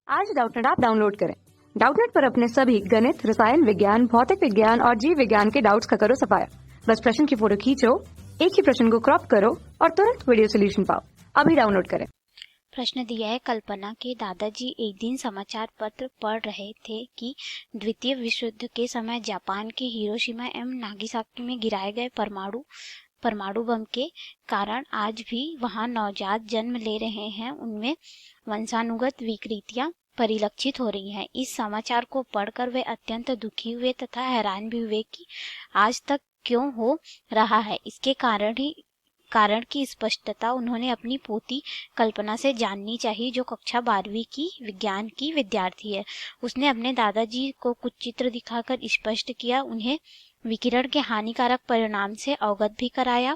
आज Doubtnut app download करें। Doubtnut पर अपने सभी गणित, रसायन विज्ञान, भौतिक विज्ञान और जीव विज्ञान के डाउट्स का करो सफाया। बस प्रश्न की फोटो खींचो, एक ही प्रश्न को क्रॉप करो और तुरंत वीडियो सोल्यूशन पाओ। अभी डाउनलोड करें। प्रश्न दिया है, कल्पना के दादाजी एक दिन समाचार पत्र पढ़ रहे थे कि द्वितीय विश्व युद्ध के समय जापान के हिरोशिमा एवं नागासाकी में गिराए गए परमाणु बम के कारण आज भी वहां नवजात जन्म ले रहे हैं उनमें वंशानुगत विकृतियां परिलक्षित हो रही हैं। इस समाचार को पढ़कर वे अत्यंत दुखी हुए तथा हैरान भी हुए कि आज तक क्यों हो रहा है। इसके कारण की स्पष्टता उन्होंने अपनी पोती कल्पना से जाननी चाहिए, जो कक्षा 12वीं की विज्ञान की विद्यार्थी है। उसने अपने दादाजी को कुछ चित्र दिखाकर स्पष्ट किया, उन्हें विकिरण के हानिकारक परिणाम से अवगत भी कराया।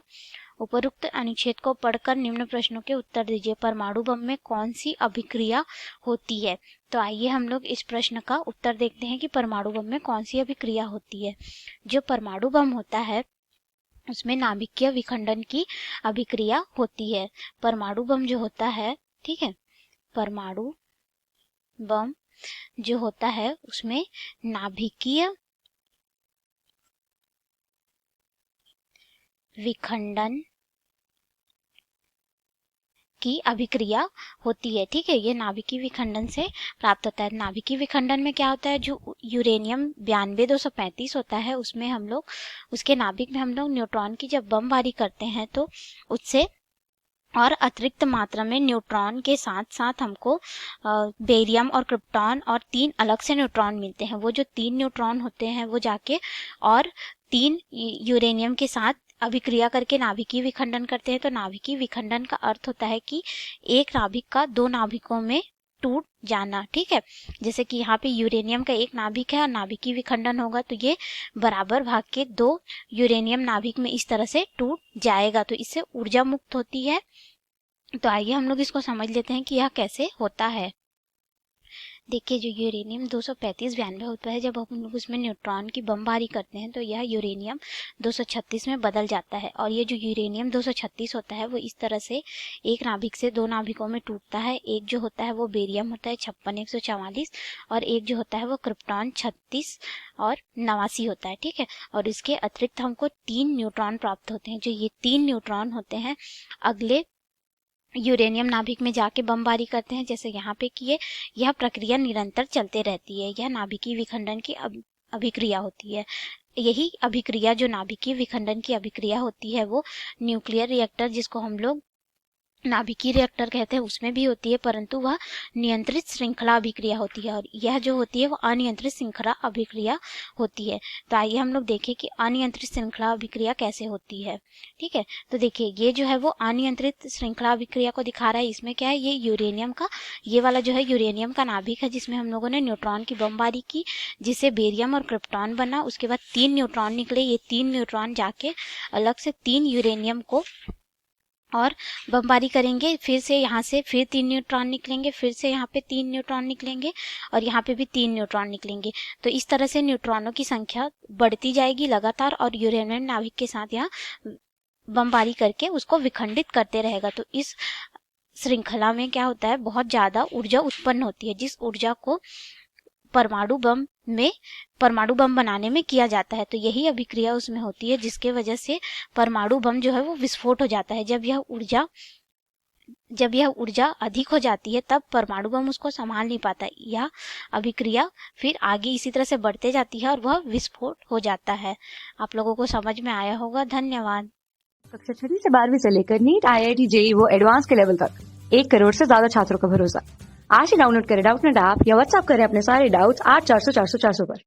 उपरोक्त अनुच्छेद को पढ़कर निम्न प्रश्नों के उत्तर दीजिए। परमाणु बम में कौन सी अभिक्रिया होती है? तो आइए हम लोग इस प्रश्न का उत्तर देखते हैं कि परमाणु बम में कौन सी अभिक्रिया होती है। जो परमाणु बम होता है उसमें नाभिकीय विखंडन की अभिक्रिया होती है। परमाणु बम जो होता है, ठीक है, परमाणु बम जो होता है उसमें नाभिकीय विखंडन की अभिक्रिया होती है। ठीक है, ये नाभिकीय विखंडन से प्राप्त होता है। नाभिकीय विखंडन में क्या होता है, जो यूरेनियम 92-235 होता है उसमें हम लोग उसके नाभिक में हम लोग न्यूट्रॉन की जब बमबारी करते हैं तो उससे और अतिरिक्त मात्रा में न्यूट्रॉन के साथ साथ हमको बेरियम और क्रिप्टॉन और 3 अलग से न्यूट्रॉन मिलते हैं। वो जो 3 न्यूट्रॉन होते हैं वो जाके और 3 यूरेनियम के साथ अभिक्रिया करके नाभिकीय विखंडन करते हैं। तो नाभिकीय विखंडन का अर्थ होता है कि एक नाभिक का 2 नाभिकों में टूट जाना। ठीक है, जैसे कि यहाँ पे यूरेनियम का एक नाभिक है और नाभिकीय विखंडन होगा तो ये बराबर भाग के 2 यूरेनियम नाभिक में इस तरह से टूट जाएगा, तो इससे ऊर्जा मुक्त होती है। तो आइए हम लोग इसको समझ लेते हैं कि यह कैसे होता है। देखिए, जो यूरेनियम 235-92 होता है, जब हम लोग उसमें न्यूट्रॉन की बमबारी करते हैं तो यह यूरेनियम 236 में बदल जाता है। और ये जो यूरेनियम 236 होता है वो इस तरह से एक नाभिक से 2 नाभिकों में टूटता है। एक जो होता है वो बेरियम होता है 56-144 और एक जो होता है वो क्रिप्टॉन 36 और 89 होता है। ठीक है, और इसके अतिरिक्त हमको 3 न्यूट्रॉन प्राप्त होते हैं। जो ये 3 न्यूट्रॉन होते हैं अगले यूरेनियम नाभिक में जाके बमबारी करते हैं, जैसे यहाँ पे किए। यह प्रक्रिया निरंतर चलते रहती है। यह नाभिकीय विखंडन की अभिक्रिया होती है। यही अभिक्रिया जो नाभिकीय विखंडन की अभिक्रिया होती है वो न्यूक्लियर रिएक्टर, जिसको हम लोग नाभिकीय रिएक्टर कहते हैं, उसमें भी होती है, परंतु वह नियंत्रित श्रृंखला अभिक्रिया होती है। और यह जो होती है वो अनियंत्रित श्रृंखला अभिक्रिया होती है। तो आइए हम लोग देखें कि अनियंत्रित श्रृंखला अभिक्रिया कैसे होती है। ठीक है, तो देखिए ये जो है वो अनियंत्रित श्रृंखला अभिक्रिया को दिखा रहा है। इसमें क्या है, ये यूरेनियम का ये वाला जो है यूरेनियम का नाभिक है, जिसमें हम लोगों ने न्यूट्रॉन की बमबारी की, जिससे बेरियम और क्रिप्टॉन बना। उसके बाद 3 न्यूट्रॉन निकले। ये 3 न्यूट्रॉन जाके अलग से 3 यूरेनियम को और बमबारी करेंगे। फिर से यहाँ से फिर 3 न्यूट्रॉन निकलेंगे, फिर से यहाँ पे 3 न्यूट्रॉन निकलेंगे और यहाँ पे भी 3 न्यूट्रॉन निकलेंगे। तो इस तरह से न्यूट्रॉनों की संख्या बढ़ती जाएगी लगातार और यूरेनियम नाभिक के साथ यहाँ बमबारी करके उसको विखंडित करते रहेगा। तो इस श्रृंखला में क्या होता है, बहुत ज्यादा ऊर्जा उत्पन्न होती है, जिस ऊर्जा को परमाणु बम बनाने में किया जाता है। तो यही अभिक्रिया उसमें होती है, जिसके वजह से परमाणु बम जो है वो विस्फोट हो जाता है। जब यह ऊर्जा अधिक हो जाती है तब परमाणु बम उसको संभाल नहीं पाता। यह अभिक्रिया फिर आगे इसी तरह से बढ़ते जाती है और वह विस्फोट हो जाता है। आप लोगों को समझ में आया होगा। धन्यवाद। कक्षा 6 से 12वीं से लेकर नीट, IIT, JEE वो एडवांस के लेवल तक 1 करोड़ से ज्यादा छात्रों का भरोसा। आज ही डाउनलोड करें डाउटनेट ऐप या व्हाट्सएप करें अपने सारे डाउट्स 8400 400 400 पर।